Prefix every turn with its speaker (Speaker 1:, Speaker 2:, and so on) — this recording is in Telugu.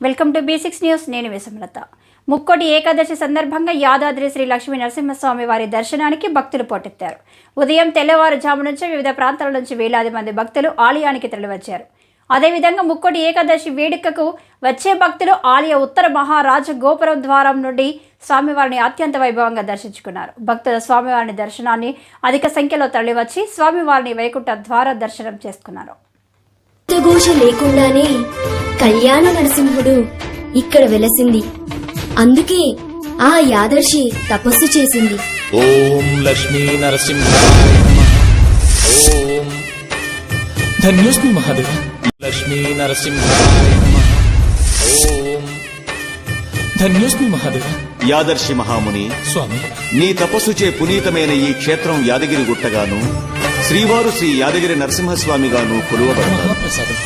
Speaker 1: Welcome to B6 news. నేను విసమలత. ముక్కోటి ఏకాదశి సందర్భంగా యాదాద్రి శ్రీ లక్ష్మీ నరసింహస్వామి వారి దర్శనానికి భక్తులు పోటెత్తారు. ఉదయం తెల్లవారుజాము నుంచి వివిధ ప్రాంతాల నుంచి వేలాది మంది భక్తులు ఆలయానికి తరలివచ్చారు. అదేవిధంగా ముక్కోటి ఏకాదశి వేడుకకు వచ్చే భక్తులు ఆలయ ఉత్తర మహారాజ గోపురం ద్వారం నుండి స్వామివారిని అత్యంత వైభవంగా దర్శించుకున్నారు. భక్తుల స్వామివారిని దర్శనాన్ని అధిక సంఖ్యలో తరలివచ్చి స్వామివారిని వైకుంఠ ద్వార దర్శనం చేసుకున్నారు.
Speaker 2: ఘోష లేకుండానే కళ్యాణ నరసింహుడు ఇక్కడ వెలసింది. అందుకే ఆ యాదర్శి తపస్సు చేసింది.
Speaker 3: ఓం లక్ష్మీ నరసింహాయ నమః. ఓం ధన్యోస్మి మహాదేవ. లక్ష్మీ నరసింహాయ నమః. ఓం ధన్యోస్మి మహాదేవ.
Speaker 4: యాదర్శి మహాముని
Speaker 3: స్వామి,
Speaker 4: నీ తపస్సుచే పునీతమైన ఈ క్షేత్రం యాదగిరి గుట్టగాను, శ్రీవారు శ్రీ యాదగిరి నరసింహస్వామిగాను కొలువబడతారు.
Speaker 3: మహాప్రసాదం.